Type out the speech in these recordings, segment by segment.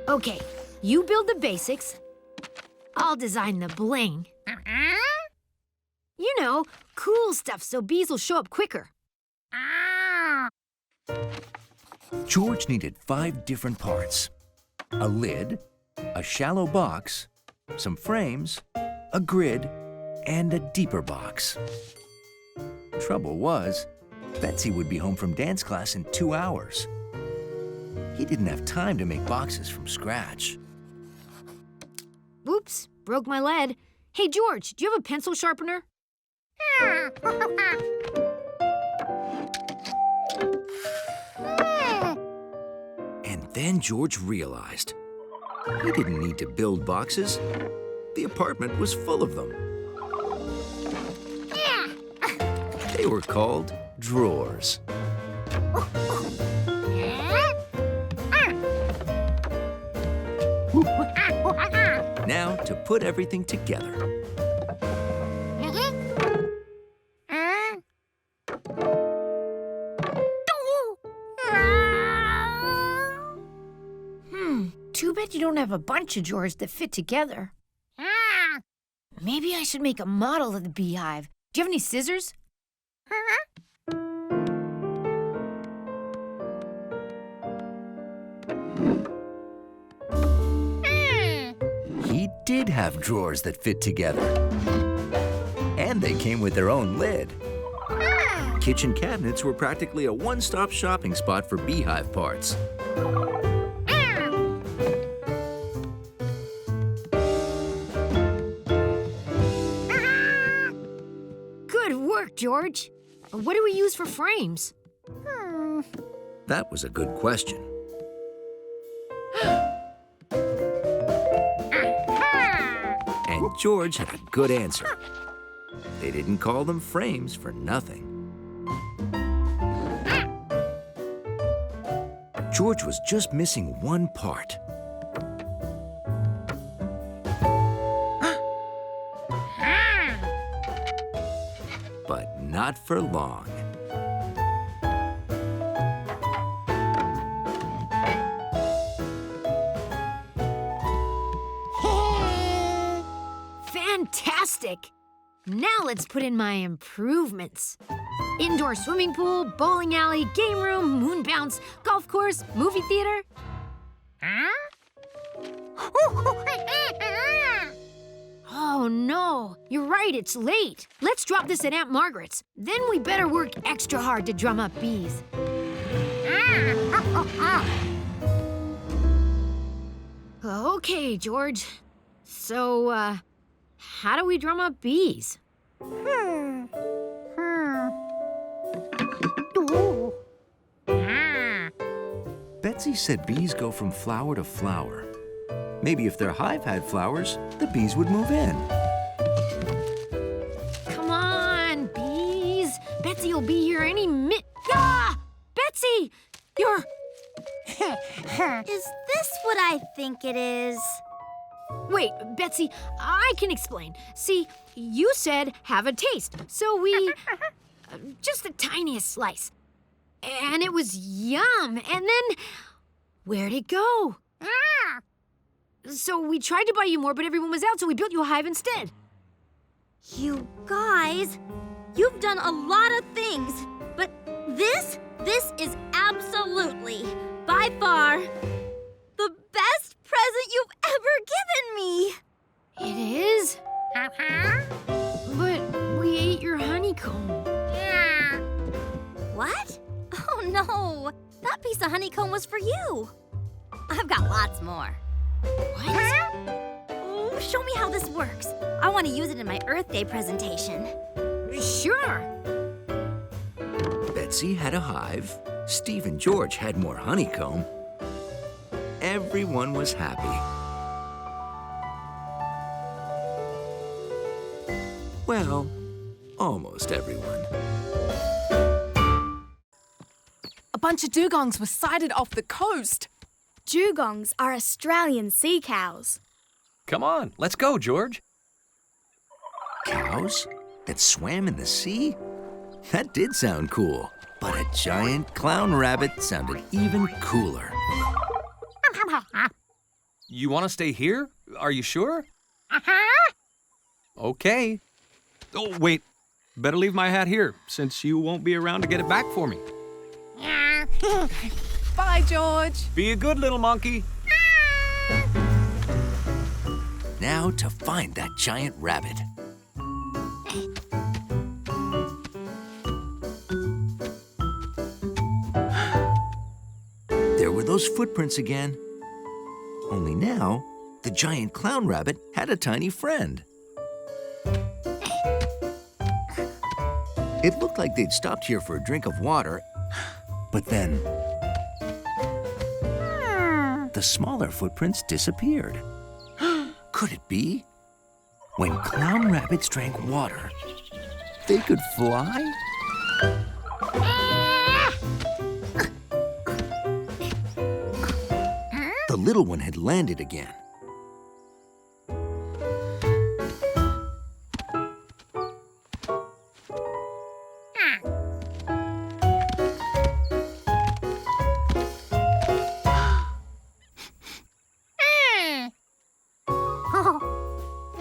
Okay, you build the basics. I'll design the bling. You know, cool stuff so bees will show up quicker. George needed 5 different parts. A lid, a shallow box, some frames, a grid, and a deeper box. Trouble was, Betsy would be home from dance class in 2 hours. He didn't have time to make boxes from scratch. Oops, broke my lead. Hey, George, do you have a pencil sharpener? And then George realized he didn't need to build boxes. The apartment was full of them. They were called drawers. Now to put everything together. Too bad you don't have a bunch of drawers that fit together. Maybe I should make a model of the beehive. Do you have any scissors? He did have drawers that fit together. And they came with their own lid. Kitchen cabinets were practically a one-stop shopping spot for beehive parts. Good work, George. What do we use for frames? That was a good question. And George had a good answer. They didn't call them frames for nothing. George was just missing one part. But not for long. Fantastic! Now let's put in my improvements. Indoor swimming pool, bowling alley, game room, moon bounce, golf course, movie theater. Oh no, you're right, it's late. Let's drop this at Aunt Margaret's. Then we better work extra hard to drum up bees. Okay, George. So, how do we drum up bees? Betsy said bees go from flower to flower. Maybe if their hive had flowers, the bees would move in. Come on, bees. Betsy will be here any minute. Ah! Betsy! You're... Is this what I think it is? Wait, Betsy, I can explain. See, you said have a taste, so we... just the tiniest slice. And it was yum. And then, where'd it go? So we tried to buy you more, but everyone was out, so we built you a hive instead. You guys, you've done a lot of things, but this is absolutely, by far, the best present you've ever given me. It is? But we ate your honeycomb. What? Oh, no. That piece of honeycomb was for you. I've got lots more. What? Oh, show me how this works. I want to use it in my Earth Day presentation. Sure. Betsy had a hive. Steve and George had more honeycomb. Everyone was happy. Well, almost everyone. A bunch of dugongs were sighted off the coast. Dugongs are Australian sea cows. Come on, let's go, George. Cows that swam in the sea? That did sound cool, but a giant clown rabbit sounded even cooler. You want to stay here? Are you sure? Uh-huh. Okay. Oh, wait. Better leave my hat here, since you won't be around to get it back for me. Bye, George. Be a good little monkey. Now to find that giant rabbit. There were those footprints again. Only now, the giant clown rabbit had a tiny friend. It looked like they'd stopped here for a drink of water, but then the smaller footprints disappeared. Could it be? When clown rabbits drank water, they could fly? The little one had landed again.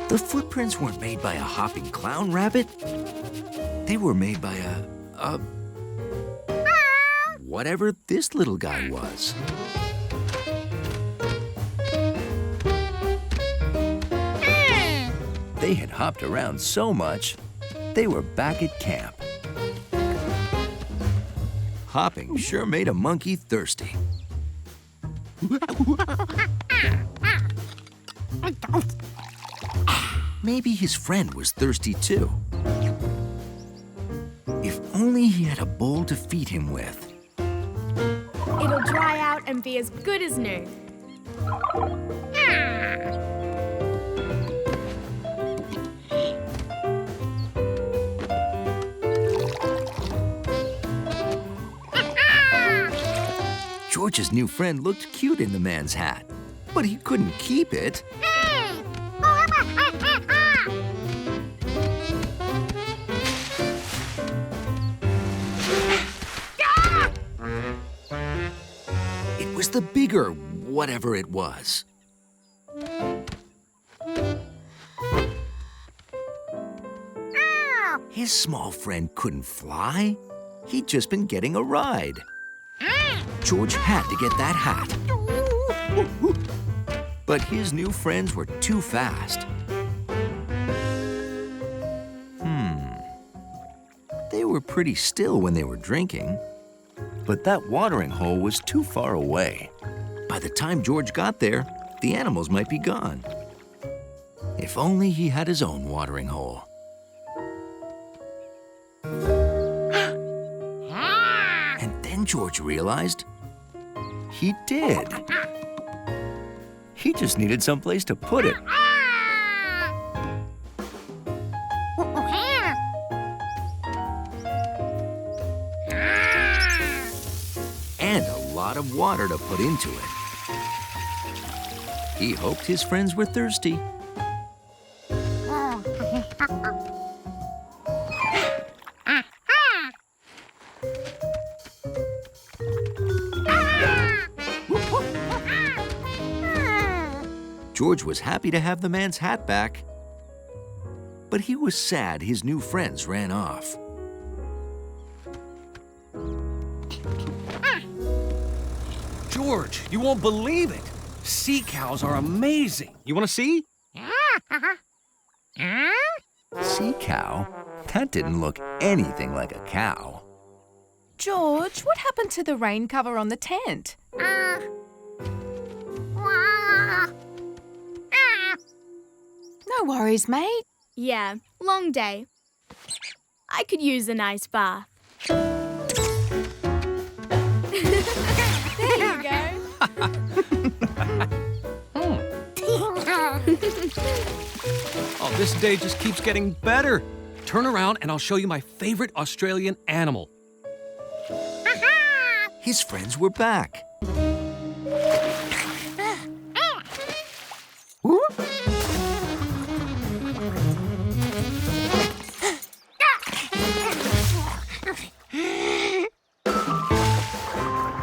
The footprints weren't made by a hopping clown rabbit. They were made by a whatever this little guy was. They had hopped around so much, they were back at camp. Hopping sure made a monkey thirsty. Maybe his friend was thirsty too. If only he had a bowl to feed him with. It'll dry out and be as good as new. George's new friend looked cute in the man's hat, but he couldn't keep it. It was the bigger whatever it was. His small friend couldn't fly. He'd just been getting a ride. George had to get that hat. But his new friends were too fast. They were pretty still when they were drinking. But that watering hole was too far away. By the time George got there, the animals might be gone. If only he had his own watering hole. And then George realized he did. He just needed someplace to put it. And a lot of water to put into it. He hoped his friends were thirsty. George was happy to have the man's hat back, but he was sad his new friends ran off. George, you won't believe it. Sea cows are amazing. You want to see? Sea cow? That didn't look anything like a cow. George, what happened to the rain cover on the tent? No worries, mate. Yeah, long day. I could use a nice bath. There you go. Oh, this day just keeps getting better. Turn around and I'll show you my favorite Australian animal. His friends were back.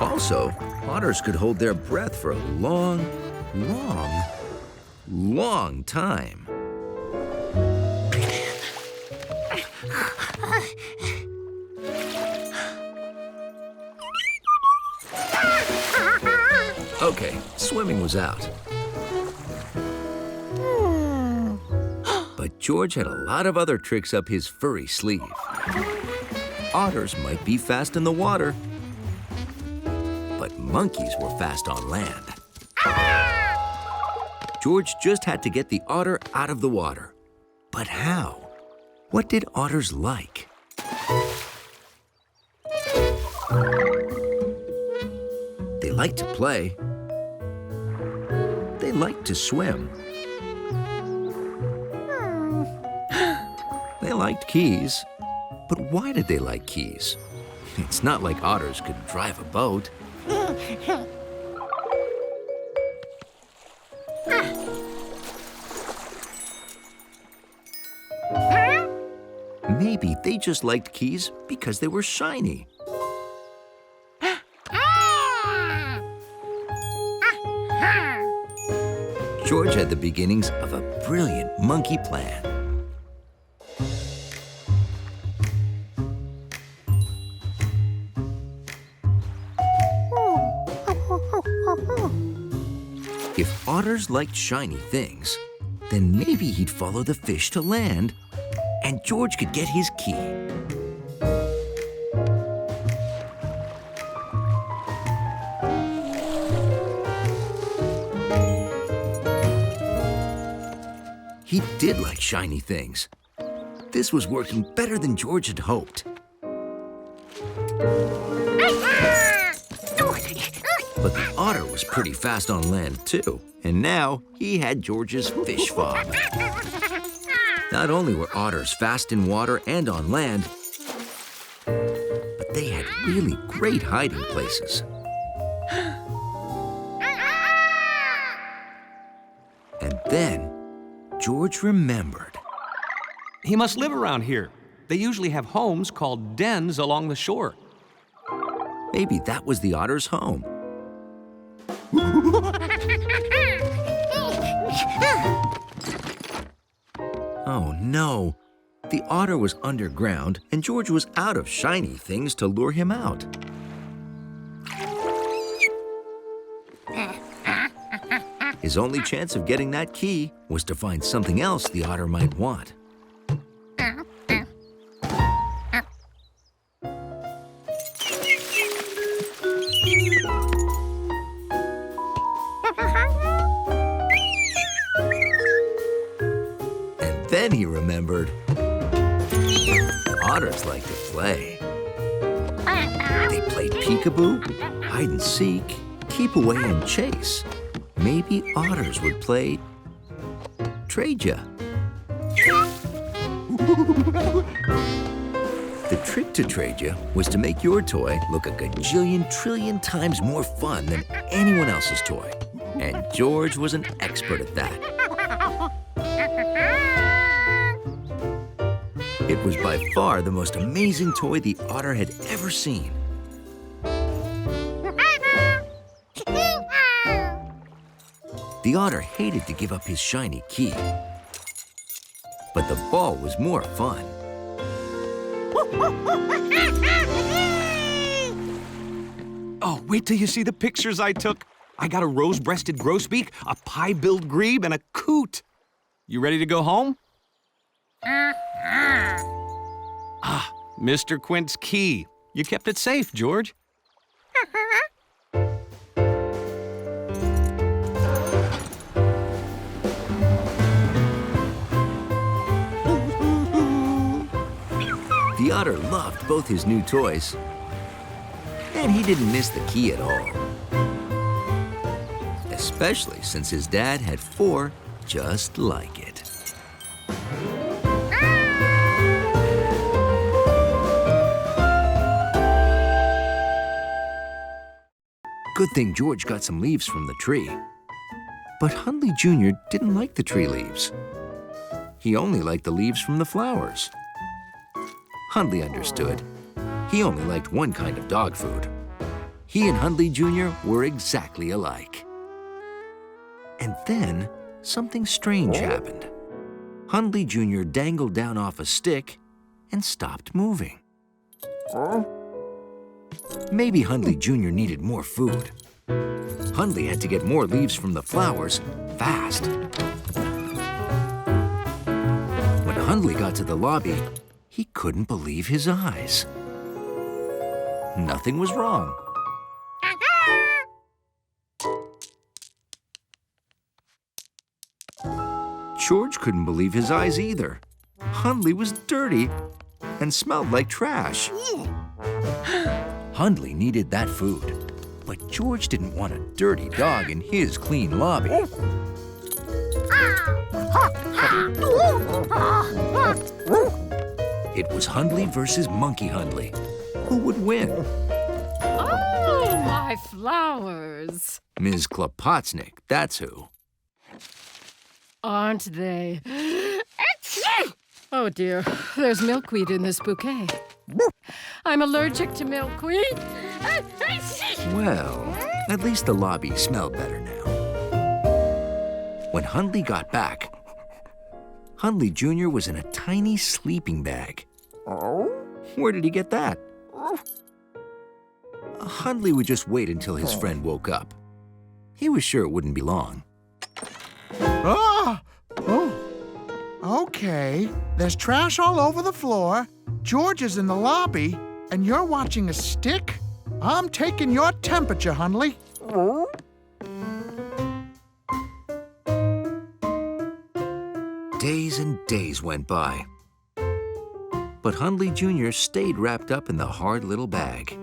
Also, otters could hold their breath for a long, long, long time. Okay, swimming was out. But George had a lot of other tricks up his furry sleeve. Otters might be fast in the water, but monkeys were fast on land. George just had to get the otter out of the water. But how? What did otters like? They liked to play. They liked to swim. They liked keys. But why did they like keys? It's not like otters could drive a boat. Maybe they just liked keys because they were shiny. George had the beginnings of a brilliant monkey plan. If otters liked shiny things, then maybe he'd follow the fish to land, and George could get his key. He did like shiny things. This was working better than George had hoped. But the otter was pretty fast on land, too. And now he had George's fish fob. Not only were otters fast in water and on land, but they had really great hiding places. And then George remembered. He must live around here. They usually have homes called dens along the shore. Maybe that was the otter's home. Oh no, the otter was underground and George was out of shiny things to lure him out. His only chance of getting that key was to find something else the otter might want. And then he remembered, otters like to play. They played peekaboo, hide and seek, keep away and chase. Maybe otters would play trade ya. The trick to trade ya was to make your toy look a gajillion trillion times more fun than anyone else's toy. And George was an expert at that. It was by far the most amazing toy the otter had ever seen. The otter hated to give up his shiny key, but the ball was more fun. Oh, wait till you see the pictures I took. I got a rose-breasted grosbeak, a pie-billed grebe, and a coot. You ready to go home? Ah, Mr. Quint's key. You kept it safe, George. The otter loved both his new toys, and he didn't miss the key at all. Especially since his dad had 4 just like it. Good thing George got some leaves from the tree. But Hundley Jr. didn't like the tree leaves. He only liked the leaves from the flowers. Hundley understood. He only liked one kind of dog food. He and Hundley Jr. were exactly alike. And then something strange happened. Hundley Jr. dangled down off a stick and stopped moving. Maybe Hundley Jr. needed more food. Hundley had to get more leaves from the flowers fast. When Hundley got to the lobby, he couldn't believe his eyes. Nothing was wrong. George couldn't believe his eyes either. Hundley was dirty and smelled like trash. Hundley needed that food, but George didn't want a dirty dog in his clean lobby. It was Hundley versus Monkey Hundley. Who would win? Oh, my flowers. Ms. Klopotsnik, that's who. Aren't they? Oh, dear. There's milkweed in this bouquet. I'm allergic to milkweed. Well, at least the lobby smelled better now. When Hundley got back, Hundley Jr. was in a tiny sleeping bag. Where did he get that? Hundley would just wait until his friend woke up. He was sure it wouldn't be long. Okay. There's trash all over the floor. George is in the lobby, and you're watching a stick? I'm taking your temperature, Hundley. Days and days went by. But Hundley Jr. stayed wrapped up in the hard little bag.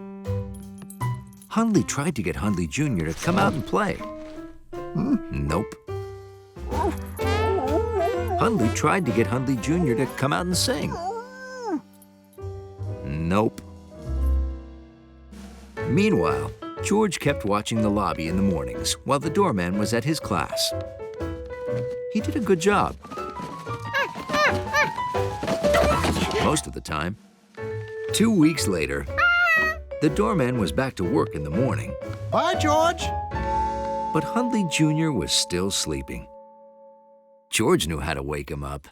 Hundley tried to get Hundley Jr. to come out and play. Nope. Hundley tried to get Hundley Jr. to come out and sing. Nope. Meanwhile, George kept watching the lobby in the mornings while the doorman was at his class. He did a good job. Most of the time. 2 weeks later, the doorman was back to work in the morning. Bye, George. But Hundley Jr. was still sleeping. George knew how to wake him up.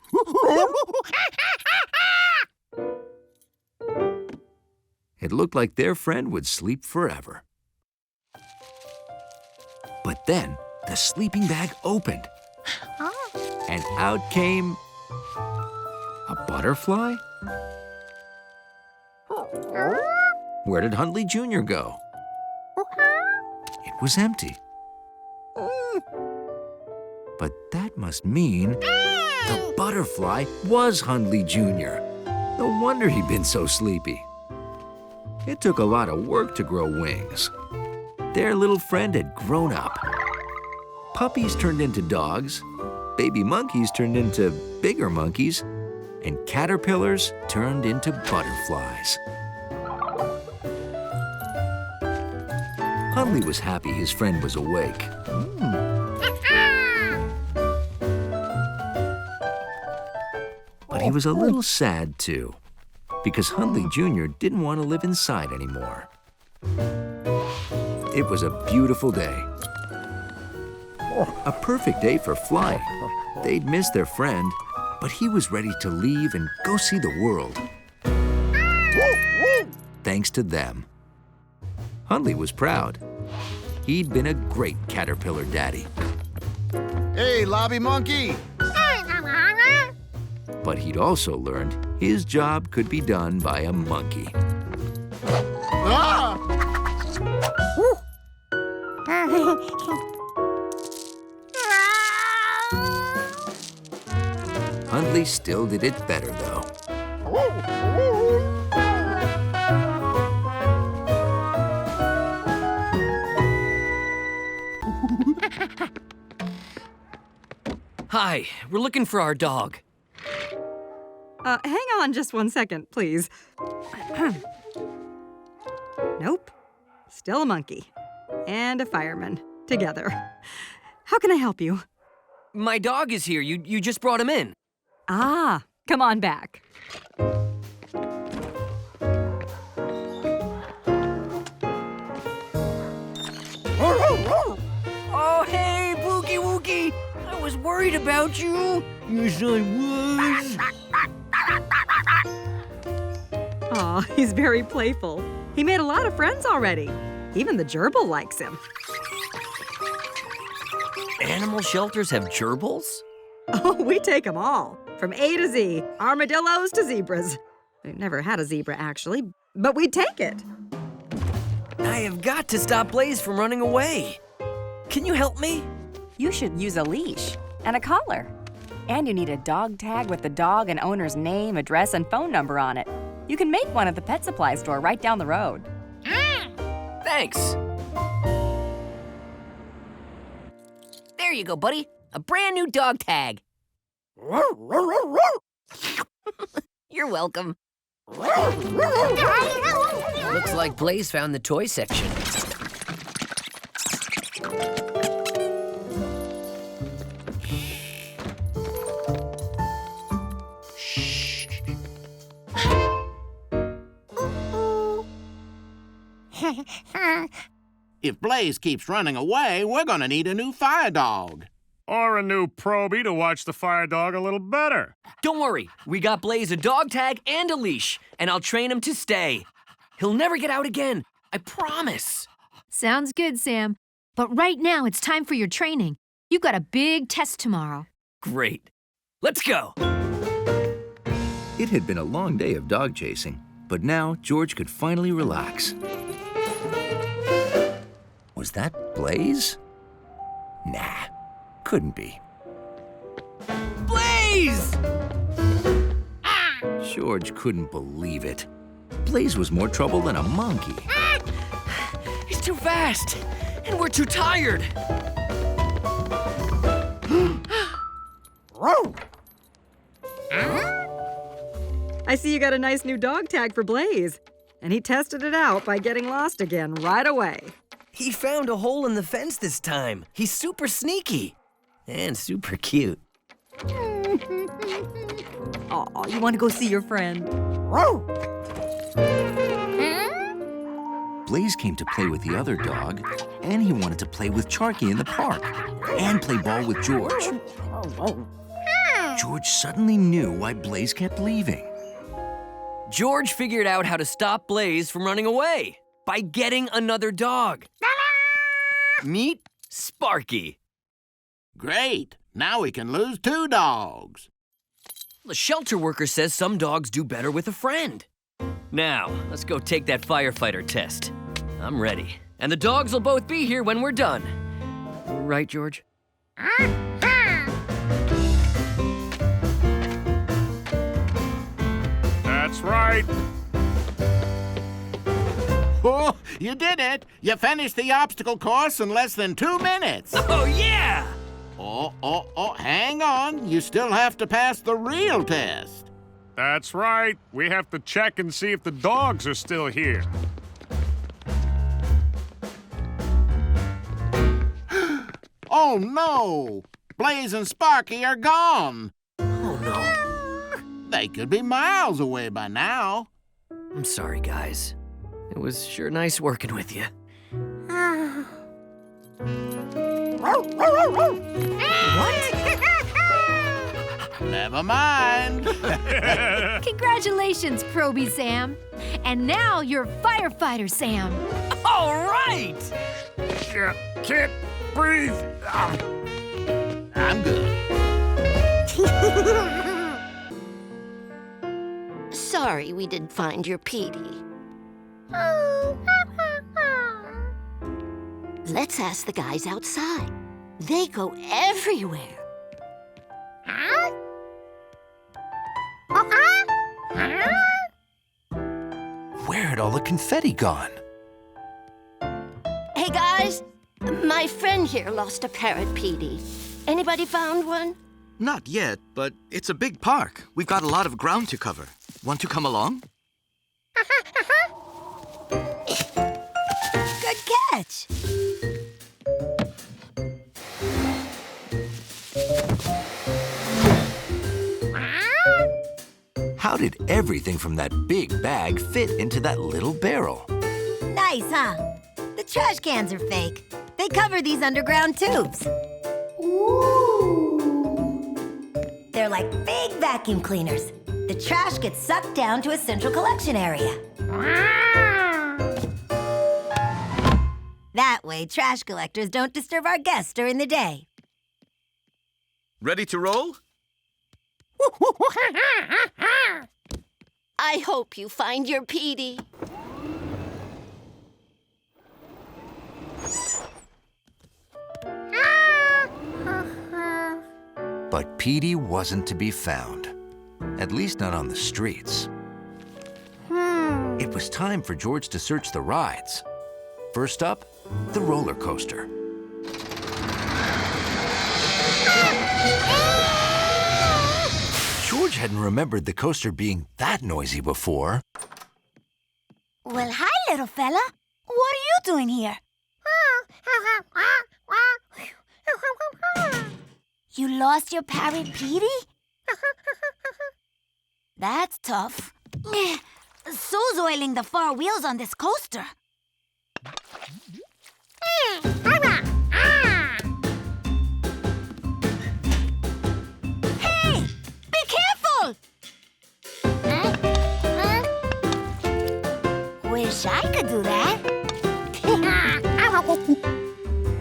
It looked like their friend would sleep forever. But then the sleeping bag opened. And out came a butterfly? Where did Hundley Jr. go? It was empty. But that must mean the butterfly was Hundley Jr. No wonder he'd been so sleepy. It took a lot of work to grow wings. Their little friend had grown up. Puppies turned into dogs, baby monkeys turned into bigger monkeys, and caterpillars turned into butterflies. Hundley was happy his friend was awake. But he was a little sad, too, because Hundley Jr. didn't want to live inside anymore. It was a beautiful day. A perfect day for flying. They'd missed their friend, but he was ready to leave and go see the world. Thanks to them. Hundley was proud. He'd been a great caterpillar daddy. Hey, lobby monkey. But he'd also learned his job could be done by a monkey. Ah! Hundley still did it better, though. Hi, we're looking for our dog. Hang on just 1 second, please. Nope. Still a monkey. And a fireman. Together. How can I help you? My dog is here. You just brought him in. Ah, come on back. Oh, hey, Boo Wookie Wookie! I was worried about you. Yes, I was. Aw, he's very playful. He made a lot of friends already. Even the gerbil likes him. Animal shelters have gerbils? Oh, we take them all. From A to Z. Armadillos to zebras. We've never had a zebra, actually, but we'd take it. I have got to stop Blaze from running away. Can you help me? You should use a leash and a collar. And you need a dog tag with the dog and owner's name, address, and phone number on it. You can make one at the pet supply store right down the road. Thanks. There you go, buddy. A brand new dog tag. You're welcome. Looks like Blaze found the toy section. If Blaze keeps running away, we're gonna need a new fire dog. Or a new Proby to watch the fire dog a little better. Don't worry, we got Blaze a dog tag and a leash, and I'll train him to stay. He'll never get out again, I promise. Sounds good, Sam. But right now, it's time for your training. You've got a big test tomorrow. Great. Let's go. It had been a long day of dog chasing, but now George could finally relax. Was that Blaze? Nah, couldn't be. Blaze! George couldn't believe it. Blaze was more trouble than a monkey. He's too fast, and we're too tired. I see you got a nice new dog tag for Blaze. And he tested it out by getting lost again right away. He found a hole in the fence this time. He's super sneaky and super cute. Aw, you want to go see your friend? Blaze came to play with the other dog, and he wanted to play with Charky in the park, and play ball with George. George suddenly knew why Blaze kept leaving. George figured out how to stop Blaze from running away by getting another dog. Meet Sparky. Great. Now we can lose 2 dogs. The shelter worker says some dogs do better with a friend. Now, let's go take that firefighter test. I'm ready. And the dogs will both be here when we're done. Right, George? That's right. Oh, you did it! You finished the obstacle course in less than 2 minutes. Oh, yeah! Oh, hang on. You still have to pass the real test. That's right. We have to check and see if the dogs are still here. Oh, no! Blaze and Sparky are gone. Oh, no. They could be miles away by now. I'm sorry, guys. It was sure nice working with you. What? Never mind. Congratulations, Proby Sam. And now you're firefighter Sam. All right! Can't breathe. I'm good. Sorry we didn't find your Petey. Let's ask the guys outside. They go everywhere. Where had all the confetti gone? Hey, guys. My friend here lost a parrot Petey. Anybody found one? Not yet, but it's a big park. We've got a lot of ground to cover. Want to come along? Good catch. How did everything from that big bag fit into that little barrel? Nice, huh? The trash cans are fake. They cover these underground tubes. like big vacuum cleaners. The trash gets sucked down to a central collection area. That way, trash collectors don't disturb our guests during the day. Ready to roll? I hope you find your Petey. But Petey wasn't to be found. At least not on the streets. It was time for George to search the rides. First up, the roller coaster. George hadn't remembered the coaster being that noisy before. Well, hi, little fella. What are you doing here? You lost your parrot, Petey? That's tough. So's oiling the far wheels on this coaster. Hey! Be careful! Wish I could do that.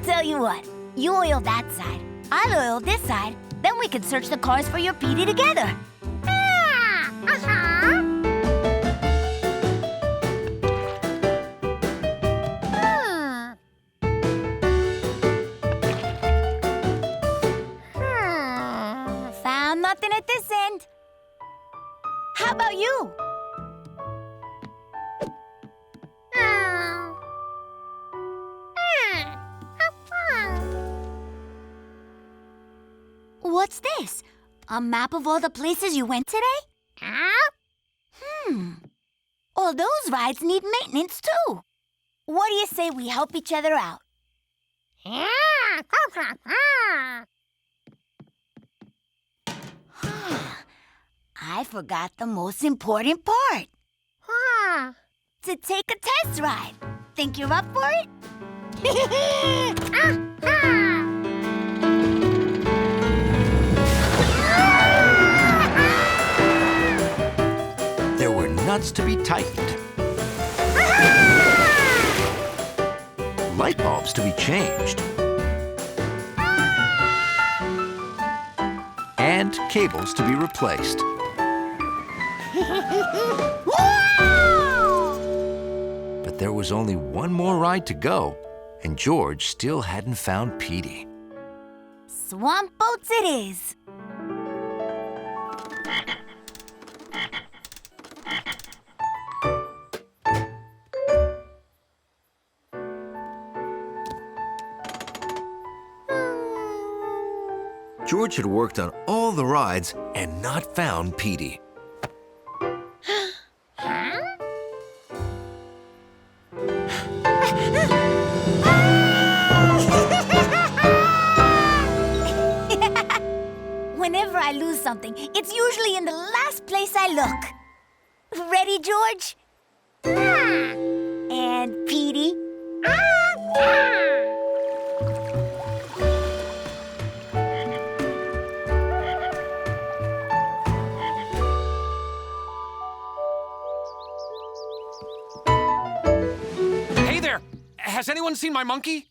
Tell you what, you oil that side, I'll oil this side, then we can search the cars for your Petey together. Found nothing at this end. How about you? What's this? A map of all the places you went today? All those rides need maintenance too. What do you say we help each other out? I forgot the most important part. To take a test ride. Think you're up for it? There were nuts to be tightened. Light bulbs to be changed. And cables to be replaced. But there was only one more ride to go, and George still hadn't found Petey. Swamp boats it is. George had worked on all the rides and not found Petey. Whenever I lose something, it's usually in the last place I look. Ready, George? And Petey? Hey there! Has anyone seen my monkey?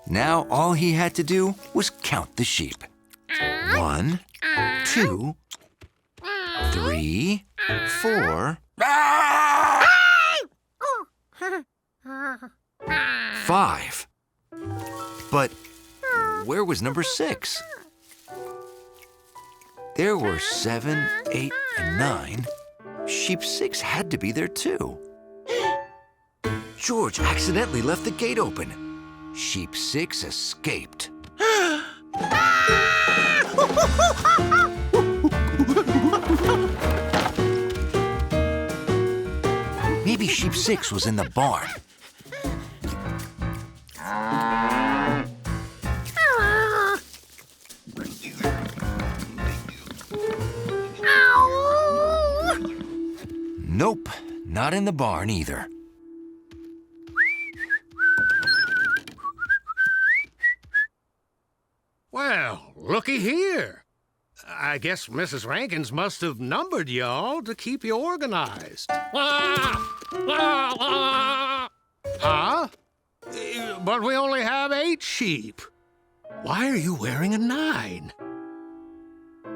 Now all he had to do was count the sheep. 1, 2, 3, 4, 5. But where was number 6? There were 7, 8, and 9. Sheep 6 had to be there too. George accidentally left the gate open. Sheep 6 escaped. Maybe sheep 6 was in the barn. Nope, not in the barn either. Well, looky here. I guess Mrs. Rankins must have numbered y'all to keep you organized. Huh? But we only have 8 sheep. Why are you wearing a 9?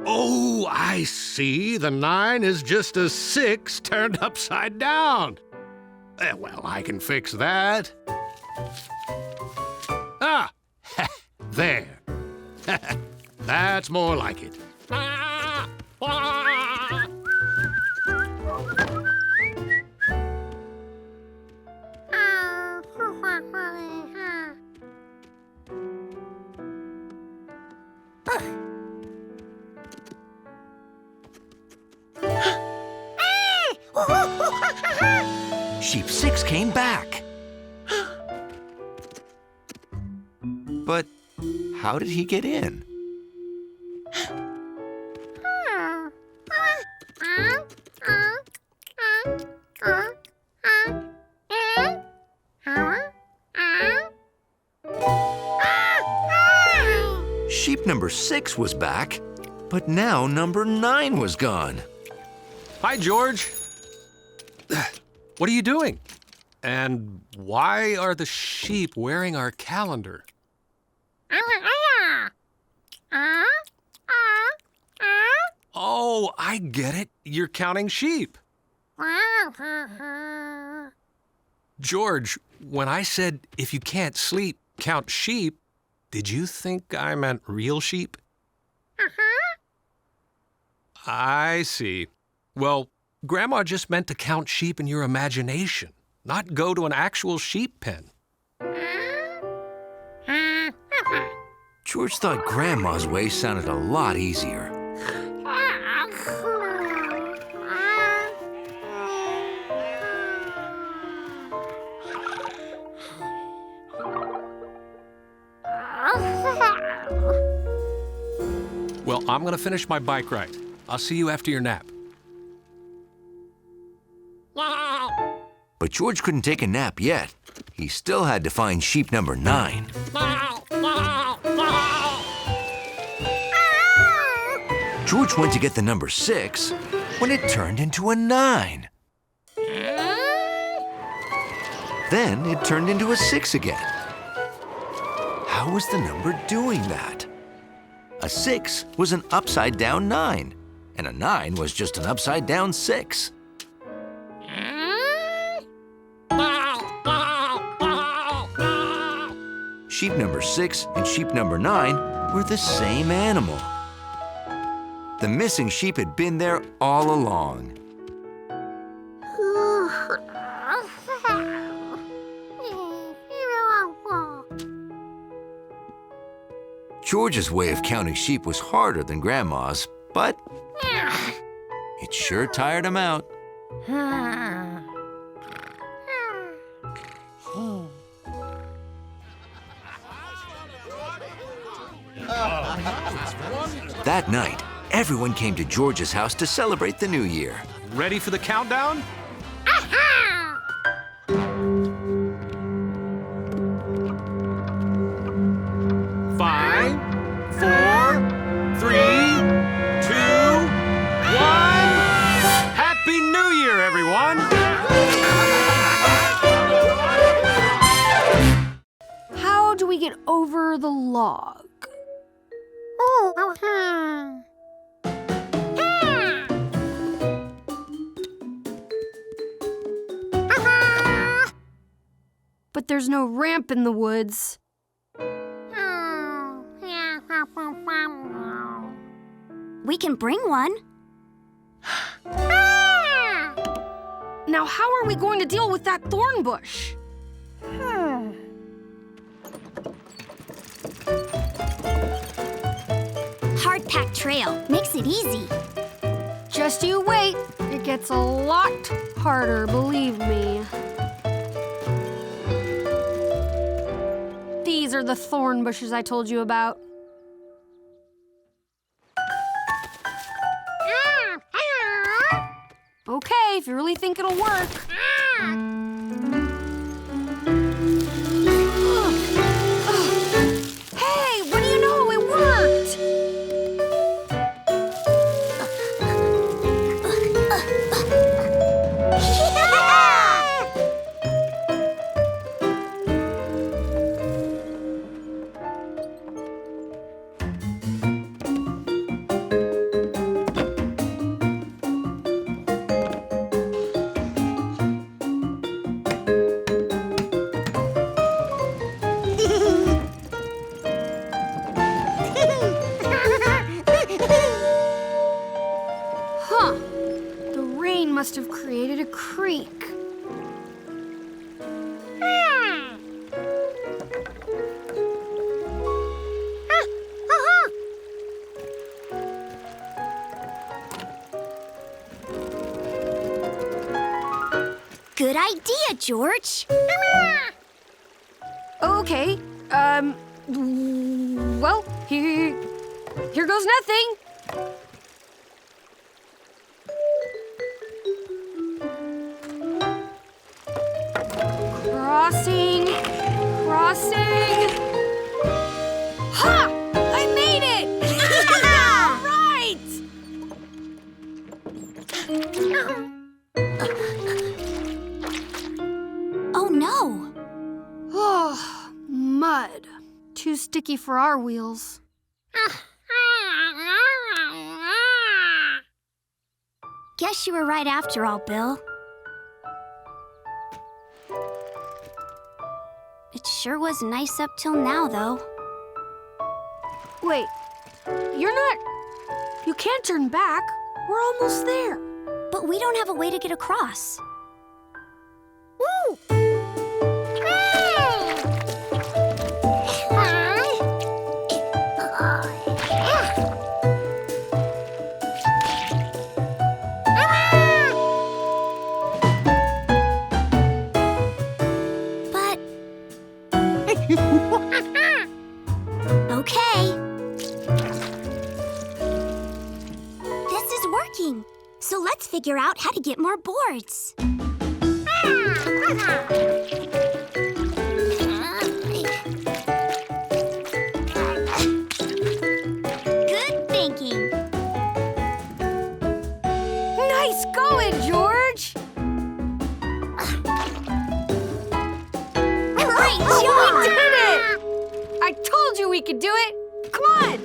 Oh, I see. The 9 is just a 6 turned upside down. Well, I can fix that. Ah, there. That's more like it. Sheep 6 came back. But how did he get in? Sheep number 6 was back, but now number 9 was gone. Hi, George. What are you doing? And why are the sheep wearing our calendar? Oh, I get it. You're counting sheep. George, when I said if you can't sleep, count sheep, did you think I meant real sheep? I see. Well, Grandma just meant to count sheep in your imagination, not go to an actual sheep pen. George thought Grandma's way sounded a lot easier. Well, I'm gonna finish my bike ride. I'll see you after your nap. But George couldn't take a nap yet. He still had to find sheep number 9. George went to get the number 6 when it turned into a 9. Then it turned into a 6 again. How was the number doing that? A 6 was an upside-down 9, and a 9 was just an upside-down 6. Sheep number 6 and sheep number 9 were the same animal. The missing sheep had been there all along. George's way of counting sheep was harder than Grandma's, but it sure tired him out. That night, everyone came to George's house to celebrate the new year. Ready for the countdown? 5, 4, 3, 2, 1. Happy New Year, everyone! How do we get over the log? But there's no ramp in the woods. We can bring one. Now how are we going to deal with that thorn bush? Hard-packed trail makes it easy. Just you wait. It gets a lot harder, believe me. These are the thorn bushes I told you about. Okay, if you really think it'll work. Hey, what do you know? It worked! idea, George. Okay, well, here goes nothing. Crossing. Ha! I made it! All right! Oh, no. Oh, mud. Too sticky for our wheels. Guess you were right after all, Bill. It sure was nice up till now, though. Wait, you can't turn back. We're almost there. But we don't have a way to get across. Woo! Okay. This is working. So let's figure out how to get more boards. Good thinking. Nice going, George! Great We job! did it! I told you we could do it! Come on!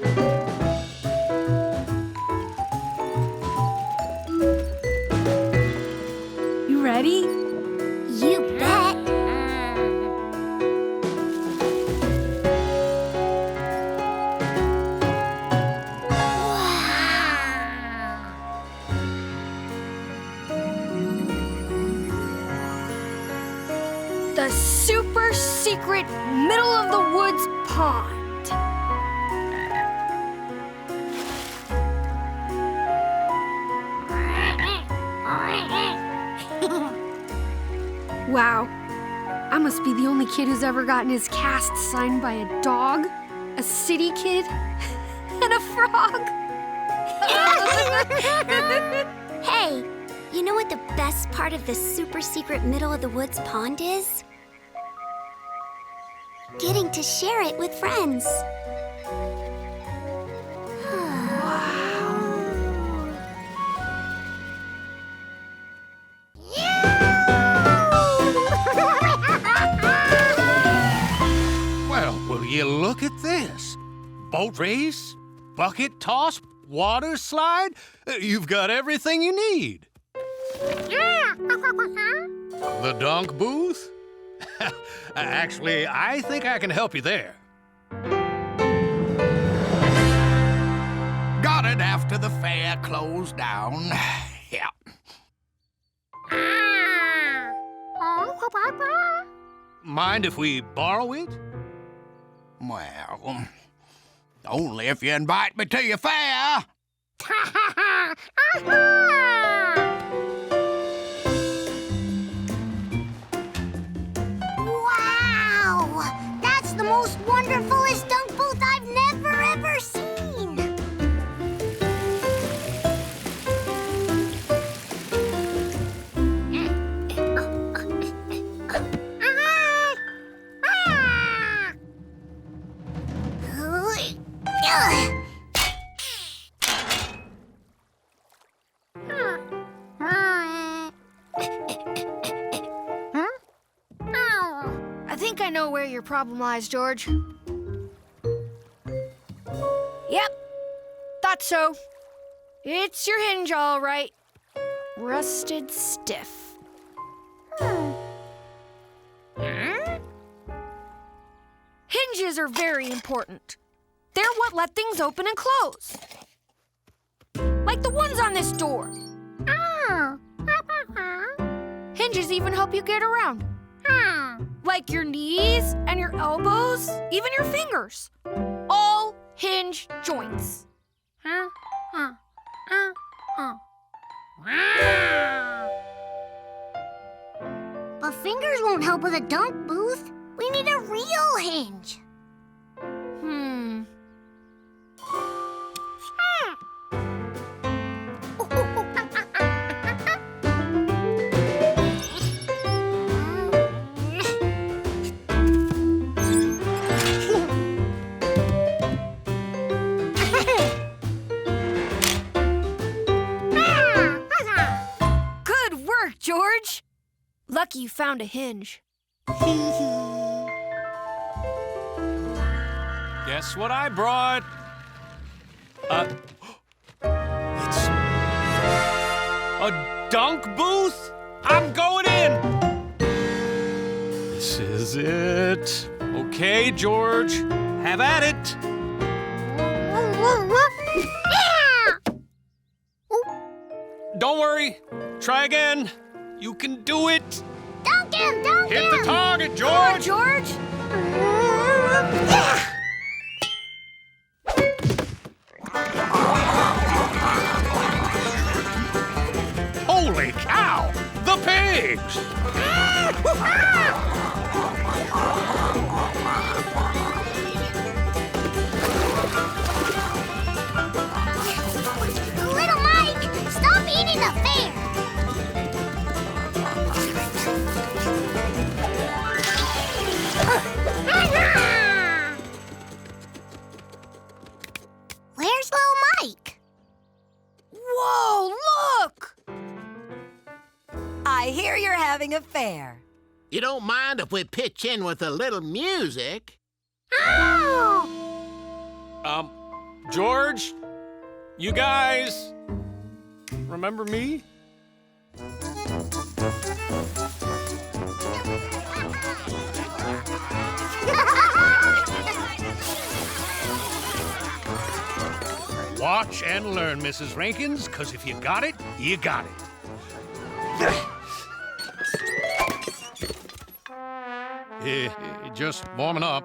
You ready? You bet. The super secret middle of the woods pond. Wow, I must be the only kid who's ever gotten his cast signed by a dog, a city kid, and a frog. Hey, you know what the best part of the super secret middle of the woods pond is? Getting to share it with friends. Well, will you look at this? Boat race, bucket toss, water slide. You've got everything you need. The dunk booth? Actually, I think I can help you there. Got it after the fair closed down. Yeah. Mind if we borrow it? Well, only if you invite me to your fair. Wow! That's the most wonderfulest dunk booth I've never ever seen! I think I know where your problem lies, George. Yep, thought so. It's your hinge, all right. Rusted stiff. Hinges are very important. They're what let things open and close. Like the ones on this door. Hinges even help you get around. Like your knees and your elbows, even your fingers. All hinge joints. fingers won't help with a dunk booth. We need a real hinge. Good work, George. Lucky you found a hinge. Guess what I brought? It's a dunk booth? I'm going in! This is it. Okay, George, have at it. Don't worry, try again. You can do it. Dunk him! Dunk him! Hit the target, George! Come on, George! Holy cow! The pigs! Little Mike, stop eating the fair! Where's little Mike? Whoa, look! I hear you're having a fair. You don't mind if we pitch in with a little music? George, you guys, remember me? Watch and learn, Mrs. Rankins, because if you got it, you got it. Just warming up.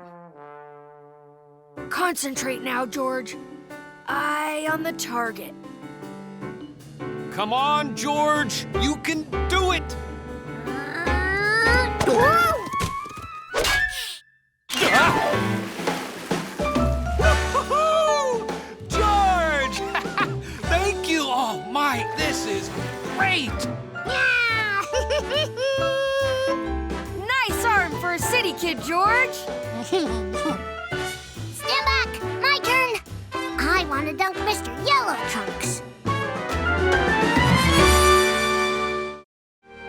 Concentrate now, George. Eye on the target. Come on, George, you can do it! George! Thank you! Oh, Mike, this is great! Nice arm for a city kid, George. Stand back! My turn! I want to dunk Mr. Yellow Trunks.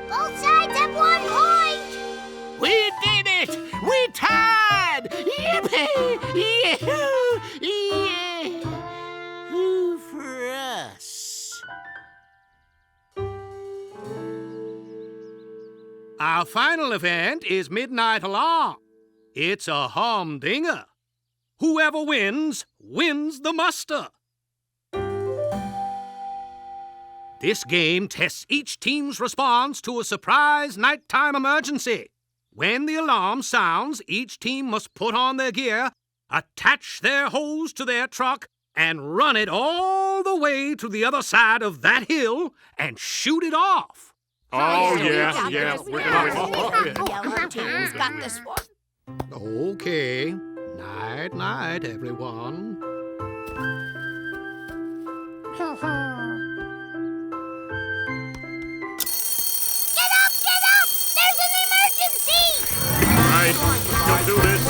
Both sides have 1 point! We did it! We tied! Yippee! Yahoo! Yahoo for us. Our final event is Midnight Alarm. It's a humdinger. Whoever wins, wins the muster. This game tests each team's response to a surprise nighttime emergency. When the alarm sounds, each team must put on their gear, attach their hose to their truck, and run it all the way to the other side of that hill and shoot it off. Oh, yeah. We're gonna Yellow team's got this one. Okay. Night-night, everyone. Get up! Get up! There's an emergency! All right, don't do this.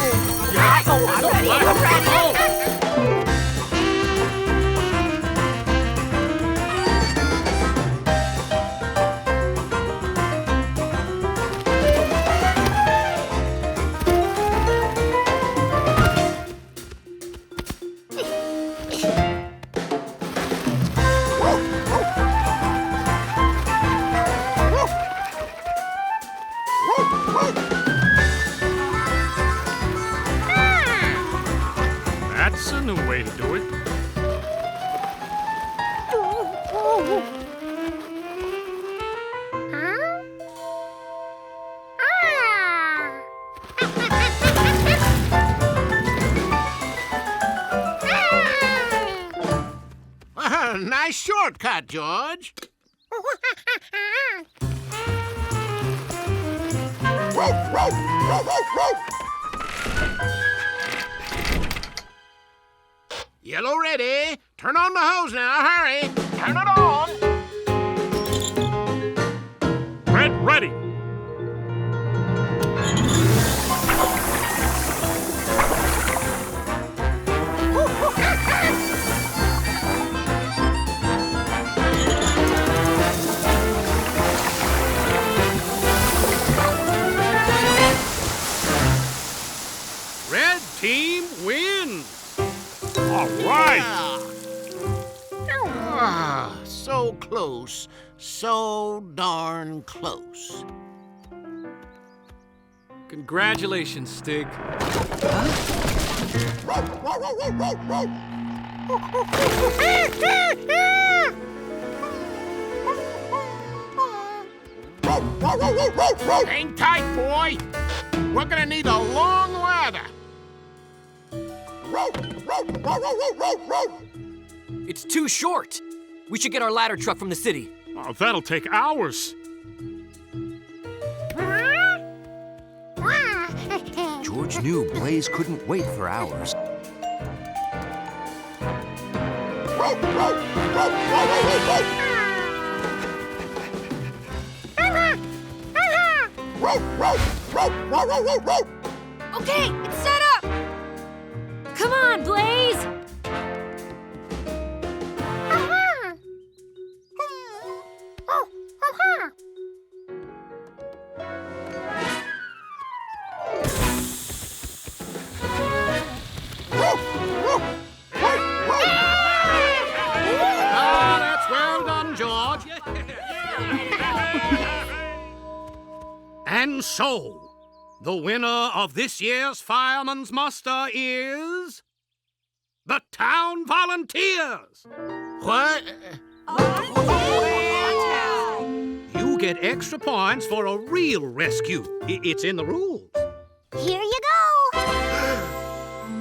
That's a new way to do it. Nice shortcut, George. Yellow ready. Turn on the hose now, hurry. Turn it on. Red ready. Red team wins. All right. Ah, so close. So darn close. Congratulations, Stig. Hang tight, boy. We're gonna need a long ladder. It's too short. We should get our ladder truck from the city. Oh, that'll take hours. George knew Blaze couldn't wait for hours. Okay, it's set up! Come on, Blaze! That's well done, George. And so, the winner of this year's Fireman's Muster is... the Town Volunteers! What? You get extra points for a real rescue. It's in the rules. Here you go.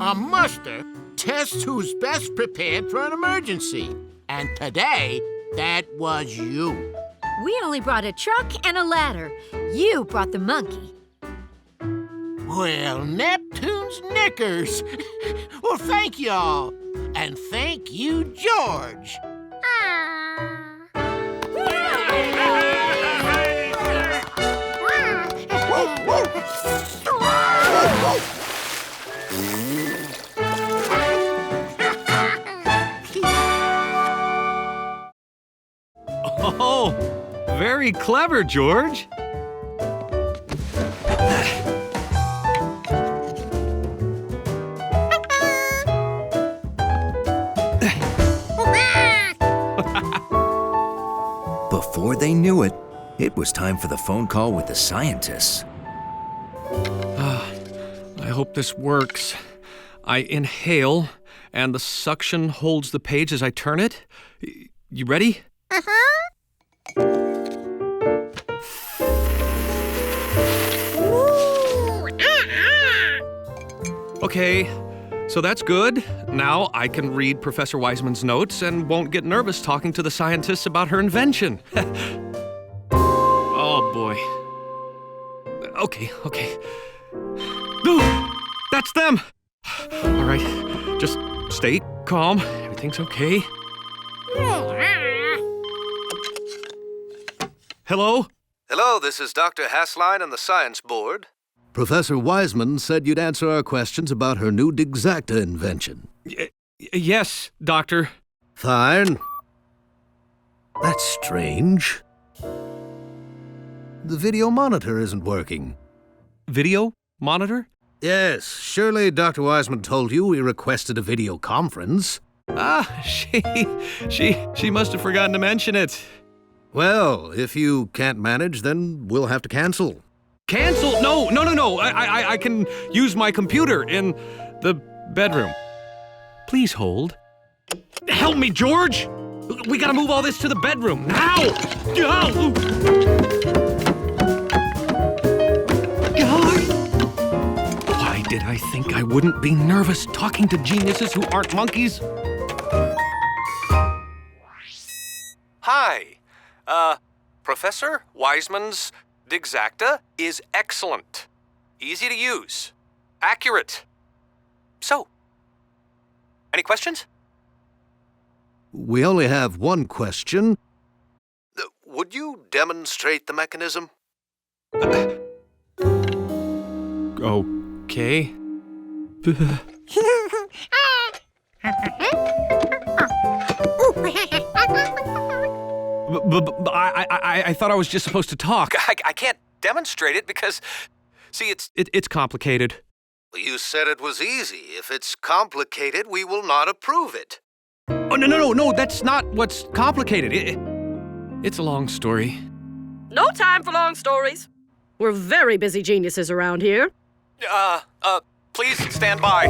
A muster tests who's best prepared for an emergency. And today, that was you. We only brought a truck and a ladder. You brought the monkey. Well, Neptune's knickers. Well, thank y'all. And thank you, George. Oh, very clever, George. Before they knew it, it was time for the phone call with the scientists. I hope this works. I inhale, and the suction holds the page as I turn it. You ready? Okay, so that's good. Now I can read Professor Wiseman's notes and won't get nervous talking to the scientists about her invention. Oh, boy. Okay. Ooh, that's them! All right, just stay calm. Everything's okay. Hello? Hello, this is Dr. Hassline on the Science Board. Professor Wiseman said you'd answer our questions about her new Digzacta invention. Yes, Doctor. Fine. That's strange. The video monitor isn't working. Video monitor? Yes, surely Dr. Wiseman told you we requested a video conference. She must have forgotten to mention it. Well, if you can't manage, then we'll have to cancel. Cancel? No. I can use my computer in the bedroom. Please hold. Help me, George! We gotta move all this to the bedroom, now! Why did I think I wouldn't be nervous talking to geniuses who aren't monkeys? Hi. Professor Wiseman's Digzacta is excellent, easy to use, accurate. So, any questions? We only have one question. Would you demonstrate the mechanism? Okay. I thought I was just supposed to talk. I can't demonstrate it because, see, It's complicated. You said it was easy. If it's complicated, we will not approve it. Oh, no, that's not what's complicated. It's a long story. No time for long stories. We're very busy geniuses around here. Please stand by.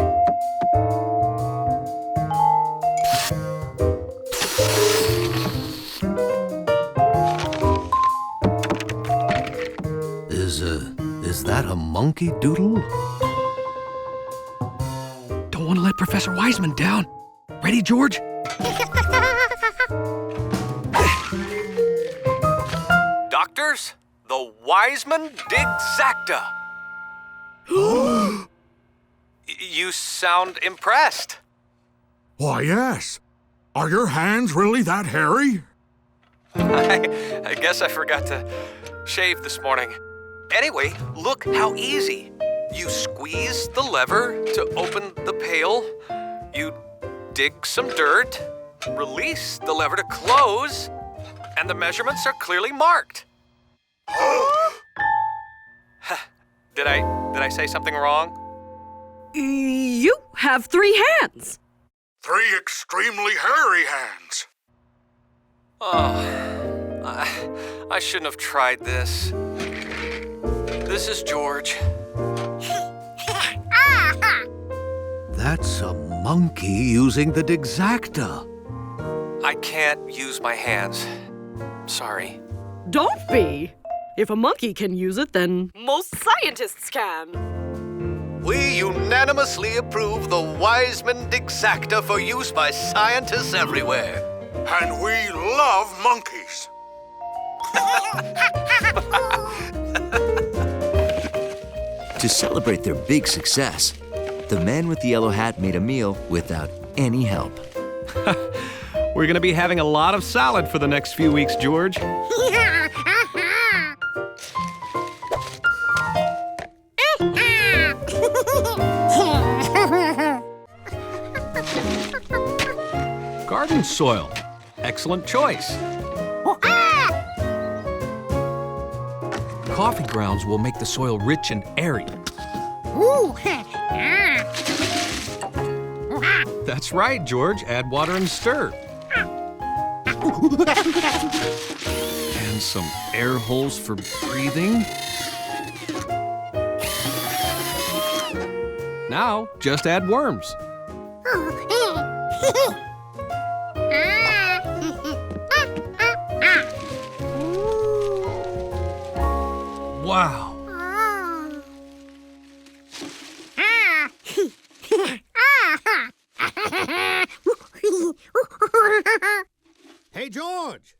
Is that a monkey doodle? Don't want to let Professor Wiseman down. Ready, George? Doctors, the Wiseman Digzacta. You sound impressed. Why, yes. Are your hands really that hairy? I guess I forgot to shave this morning. Anyway, look how easy. You squeeze the lever to open the pail. You dig some dirt, release the lever to close, and the measurements are clearly marked. Did I say something wrong? You have 3 hands. 3 extremely hairy hands. Oh, I shouldn't have tried this. This is George. That's a monkey using the Digzacta. I can't use my hands. Sorry. Don't be. If a monkey can use it, then most scientists can. We unanimously approve the Wiseman Digzacta for use by scientists everywhere. And we love monkeys. To celebrate their big success, the man with the yellow hat made a meal without any help. We're going to be having a lot of salad for the next few weeks, George. Garden soil. Excellent choice. Coffee grounds will make the soil rich and airy. That's right, George. Add water and stir. And some air holes for breathing. Now, just add worms. Wow. Hey, George.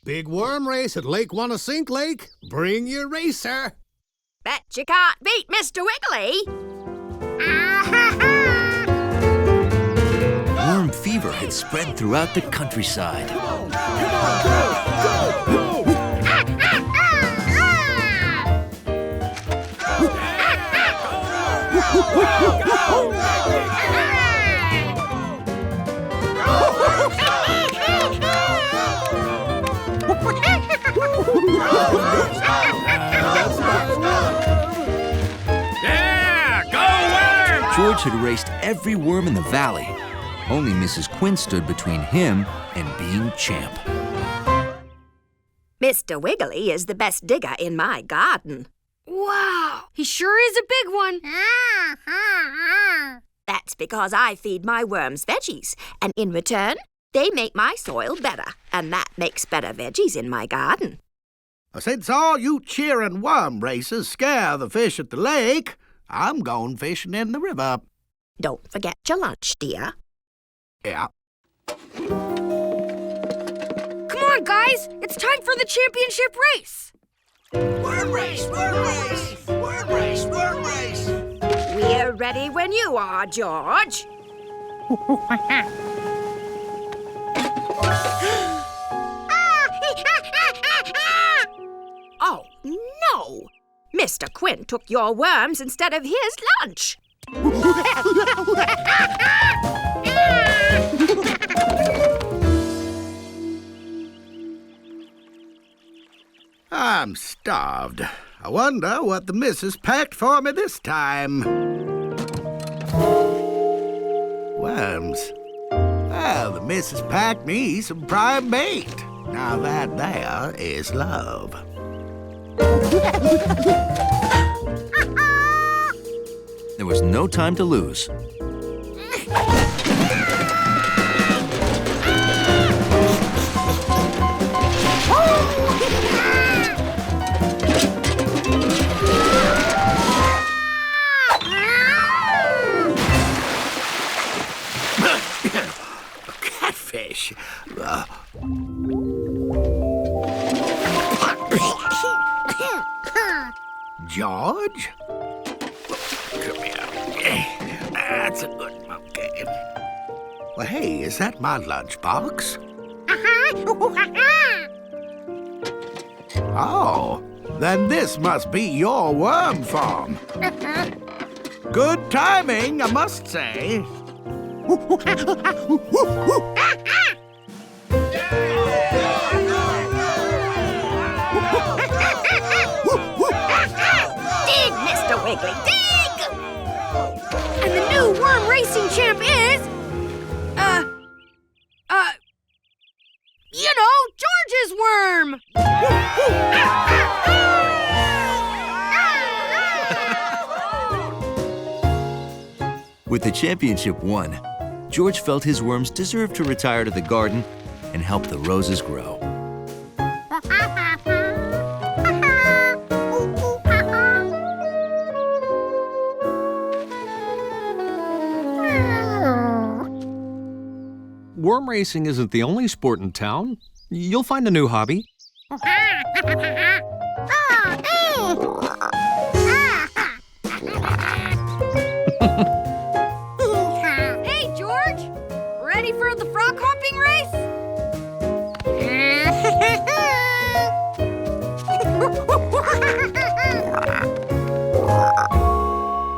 Big worm race at Lake Wanna-Sink Lake. Bring your racer. Bet you can't beat Mr. Wiggly. Worm fever had spread throughout the countryside. Yeah, go worm! George had erased every worm in the valley. Only Mrs. Quinn stood between him and being champ. Mr. Wiggly is the best digger in my garden. Wow, he sure is a big one. That's because I feed my worms veggies, and in return, they make my soil better, and that makes better veggies in my garden. Since all you cheering worm racers scare the fish at the lake, I'm going fishing in the river. Don't forget your lunch, dear. Yeah. Come on, guys, it's time for the championship race. Worm race! Worm race! Worm race! Worm race! We're ready when you are, George. Oh, no! Mr. Quinn took your worms instead of his lunch. I'm starved. I wonder what the missus packed for me this time. Worms. Well, the missus packed me some prime bait. Now that there is love. There was no time to lose. Catfish. George? Come here. That's a good monkey. Well, hey, is that my lunchbox? Oh, then this must be your worm farm. Good timing, I must say. Dig, Mr. Wiggly, dig! And the new worm racing champ is... you know, George's worm! With the championship won, George felt his worms deserved to retire to the garden and help the roses grow. Worm racing isn't the only sport in town. You'll find a new hobby.